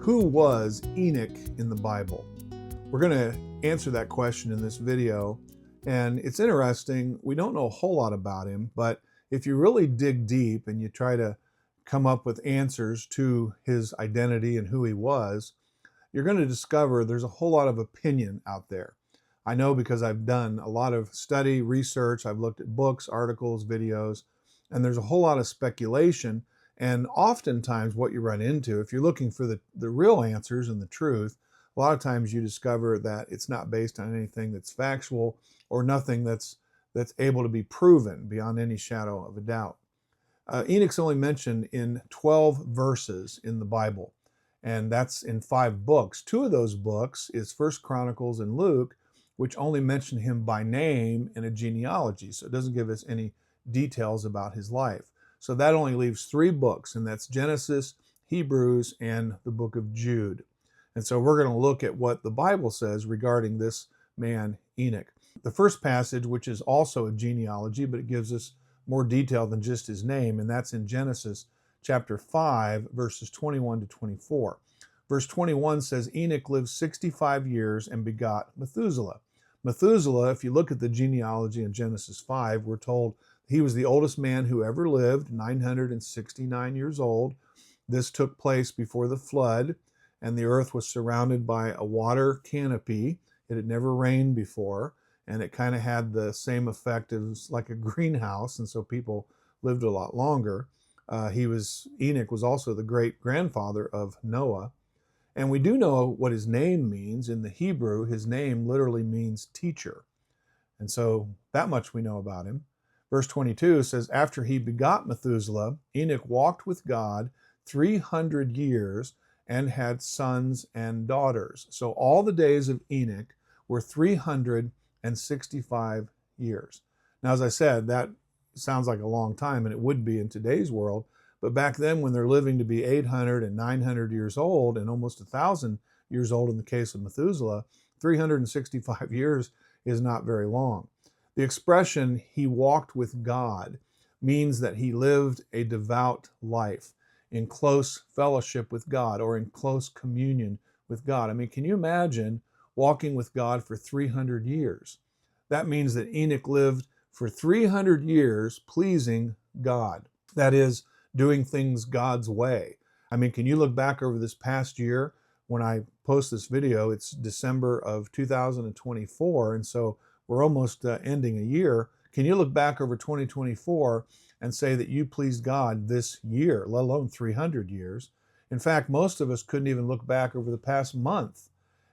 Who was Enoch in the Bible? We're going to answer that question in this video. And it's interesting, we don't know a whole lot about him, but if you really dig deep and you try to come up with answers to his identity and who he was, you're going to discover there's a whole lot of opinion out there. I know because I've done a lot of study, research, I've looked at books, articles, videos, and there's a whole lot of speculation. And oftentimes what you run into, if you're looking for the real answers and the truth, a lot of times you discover that it's not based on anything that's factual or nothing that's able to be proven beyond any shadow of a doubt. Enoch's only mentioned in 12 verses in the Bible, and that's in 5 books. 2 of those books is 1 Chronicles and Luke, which only mention him by name in a genealogy, so it doesn't give us any details about his life. So that only leaves 3 books, and that's Genesis, Hebrews, and the book of Jude. And so we're going to look at what the Bible says regarding this man, Enoch. The first passage, which is also a genealogy, but it gives us more detail than just his name, and that's in Genesis chapter 5, verses 21 to 24. Verse 21 says, Enoch lived 65 years and begot Methuselah. Methuselah, if you look at the genealogy in Genesis 5, we're told he was the oldest man who ever lived, 969 years old. This took place before the flood, and the earth was surrounded by a water canopy. It had never rained before, and it kind of had the same effect as like a greenhouse, and so people lived a lot longer. Enoch was also the great-grandfather of Noah. And we do know what his name means. In the Hebrew, his name literally means teacher. And so that much we know about him. Verse 22 says, after he begot Methuselah, Enoch walked with God 300 years and had sons and daughters. So all the days of Enoch were 365 years. Now, as I said, that sounds like a long time, and it would be in today's world. But back then, when they're living to be 800 and 900 years old and almost 1,000 years old in the case of Methuselah, 365 years is not very long. The expression, he walked with God, means that he lived a devout life in close fellowship with God or in close communion with God. I mean, can you imagine walking with God for 300 years? That means that Enoch lived for 300 years pleasing God. That is, doing things God's way. I mean, can you look back over this past year? When I post this video, it's December of 2024, and so we're almost ending a year. Can you look back over 2024 and say that you pleased God this year, let alone 300 years? In fact, most of us couldn't even look back over the past month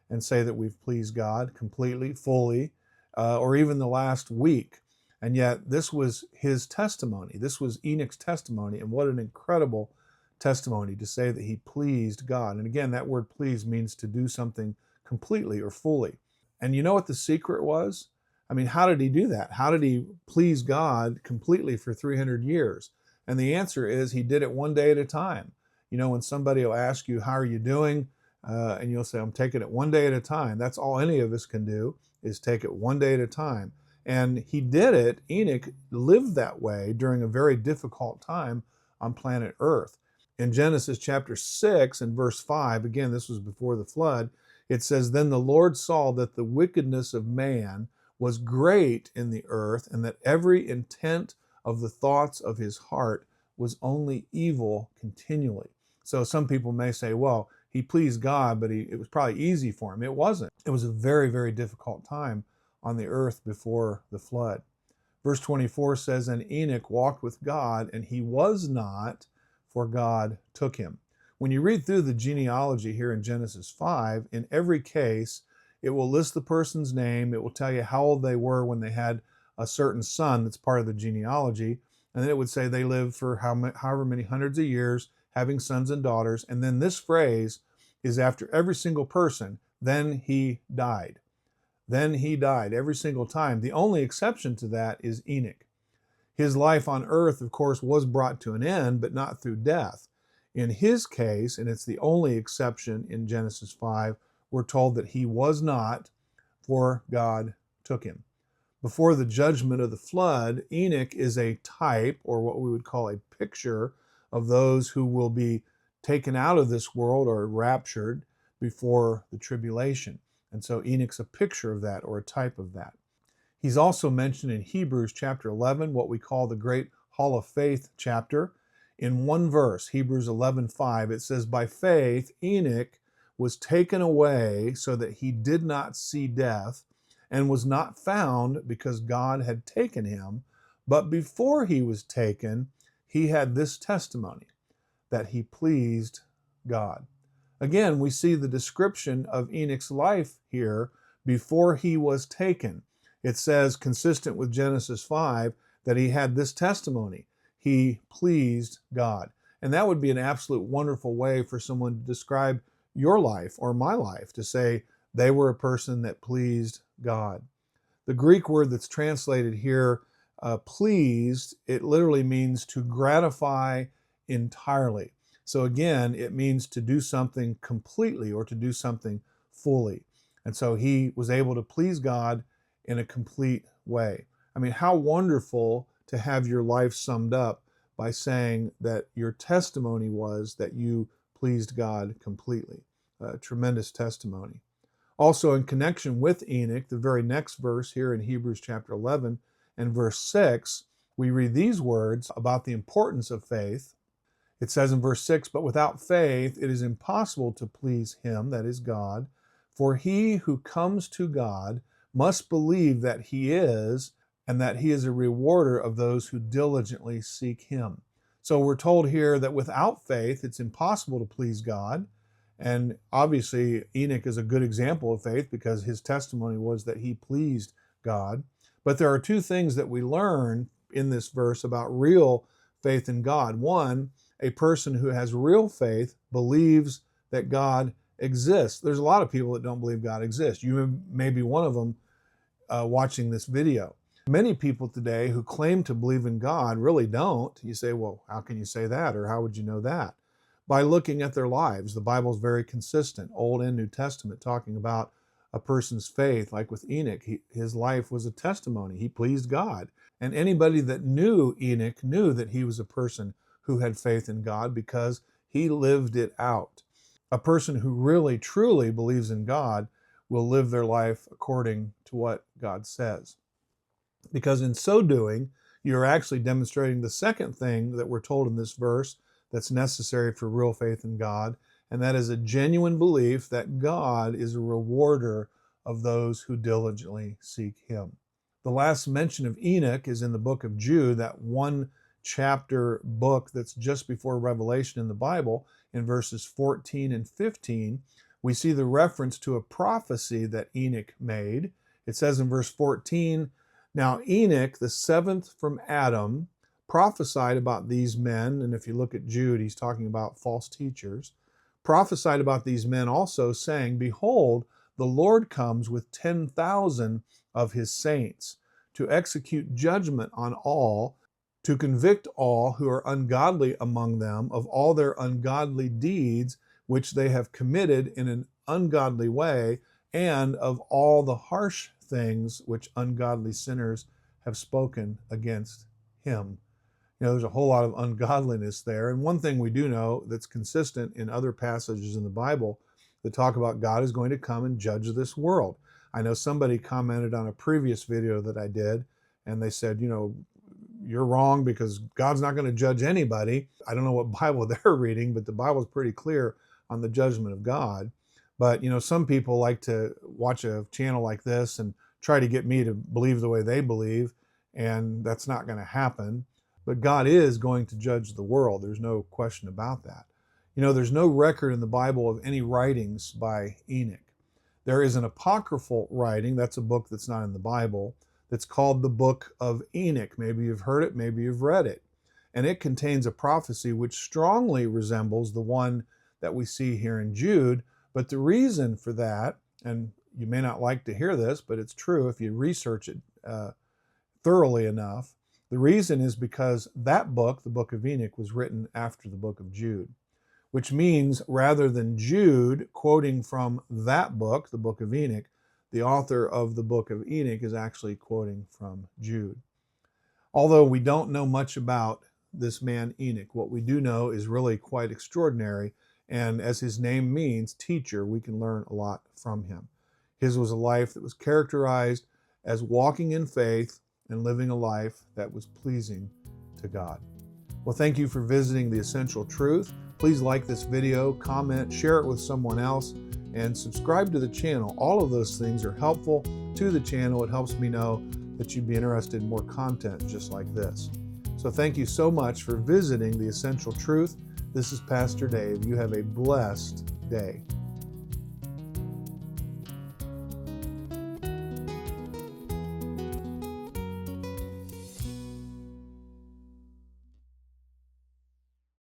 and say that we've pleased God completely, fully, or even the last week. And yet this was his testimony. This was Enoch's testimony. And what an incredible testimony to say that he pleased God. And again, that word please means to do something completely or fully. And you know what the secret was? I mean, how did he do that? How did he please God completely for 300 years? And the answer is he did it one day at a time. You know, when somebody will ask you, how are you doing? And you'll say, I'm taking it one day at a time. That's all any of us can do, is take it one day at a time. And he did it. Enoch lived that way during a very difficult time on planet Earth. In Genesis chapter 6 and verse 5, again, this was before the flood, it says, then the Lord saw that the wickedness of man was great in the earth, and that every intent of the thoughts of his heart was only evil continually. So some people may say, well, he pleased God, but it was probably easy for him. It wasn't. It was a very, very difficult time on the earth before the flood. Verse 24 says, and Enoch walked with God, and he was not, for God took him. When you read through the genealogy here in Genesis 5, in every case, it will list the person's name. It will tell you how old they were when they had a certain son that's part of the genealogy. And then it would say they lived for however many hundreds of years, having sons and daughters. And then this phrase is after every single person, then he died. Then he died every single time. The only exception to that is Enoch. His life on earth, of course, was brought to an end, but not through death. In his case, and it's the only exception in Genesis 5, we're told that he was not, for God took him. Before the judgment of the flood, Enoch is a type, or what we would call a picture, of those who will be taken out of this world or raptured before the tribulation. And so Enoch's a picture of that, or a type of that. He's also mentioned in Hebrews chapter 11, what we call the great Hall of Faith chapter. In one verse, Hebrews 11:5, it says, "By faith Enoch was taken away so that he did not see death, and was not found because God had taken him. But before he was taken, he had this testimony, that he pleased God." Again, we see the description of Enoch's life here before he was taken. It says, consistent with Genesis 5, that he had this testimony. He pleased God. And that would be an absolute wonderful way for someone to describe your life or my life, to say they were a person that pleased God. The Greek word that's translated here, pleased, it literally means to gratify entirely. So again, it means to do something completely or to do something fully. And so he was able to please God in a complete way. I mean, how wonderful to have your life summed up by saying that your testimony was that you pleased God completely. A tremendous testimony. Also, in connection with Enoch, the very next verse here in Hebrews chapter 11 and verse 6, we read these words about the importance of faith. It says in verse 6, "But without faith it is impossible to please him," that is God, "for he who comes to God must believe that he is, and that he is a rewarder of those who diligently seek him." So we're told here that without faith it's impossible to please God. And obviously Enoch is a good example of faith because his testimony was that he pleased God. But there are two things that we learn in this verse about real faith in God. One, a person who has real faith believes that God exists. There's a lot of people that don't believe God exists. You may be one of them watching this video. Many people today who claim to believe in God really don't. You say, well, how can you say that? Or how would you know that? By looking at their lives. The Bible is very consistent, Old and New Testament, talking about a person's faith. Like with Enoch, his life was a testimony. He pleased God. And anybody that knew Enoch knew that he was a person who had faith in God because he lived it out. A person who really, truly believes in God will live their life according to what God says. Because in so doing, you're actually demonstrating the second thing that we're told in this verse that's necessary for real faith in God, and that is a genuine belief that God is a rewarder of those who diligently seek him. The last mention of Enoch is in the book of Jude, that one chapter book that's just before Revelation in the Bible. In verses 14 and 15, we see the reference to a prophecy that Enoch made. It says in verse 14, "Now Enoch, the seventh from Adam, prophesied about these men," and if you look at Jude, he's talking about false teachers, "prophesied about these men also, saying, Behold, the Lord comes with 10,000 of his saints, to execute judgment on all, to convict all who are ungodly among them of all their ungodly deeds which they have committed in an ungodly way, and of all the harsh things which ungodly sinners have spoken against him." You know, there's a whole lot of ungodliness there. And one thing we do know that's consistent in other passages in the Bible that talk about God is going to come and judge this world. I know somebody commented on a previous video that I did, and they said, you know, you're wrong because God's not going to judge anybody. I don't know what Bible they're reading, but the Bible is pretty clear on the judgment of God. But, you know, some people like to watch a channel like this and try to get me to believe the way they believe, and that's not going to happen. But God is going to judge the world. There's no question about that. You know, there's no record in the Bible of any writings by Enoch. There is an apocryphal writing, that's a book that's not in the Bible, that's called the Book of Enoch. Maybe you've heard it, maybe you've read it. And it contains a prophecy which strongly resembles the one that we see here in Jude. But the reason for that, and you may not like to hear this, but it's true if you research it thoroughly enough, the reason is because that book, the Book of Enoch, was written after the Book of Jude, which means rather than Jude quoting from that book, the Book of Enoch, the author of the Book of Enoch is actually quoting from Jude. Although we don't know much about this man Enoch. What we do know is really quite extraordinary, and as his name means, teacher, we can learn a lot from him. His was a life that was characterized as walking in faith and living a life that was pleasing to God. Well, thank you for visiting The Essential Truth. Please like this video, comment, share it with someone else, and subscribe to the channel. All of those things are helpful to the channel. It helps me know that you'd be interested in more content just like this. So thank you so much for visiting The Essential Truth. This is Pastor Dave. You have a blessed day.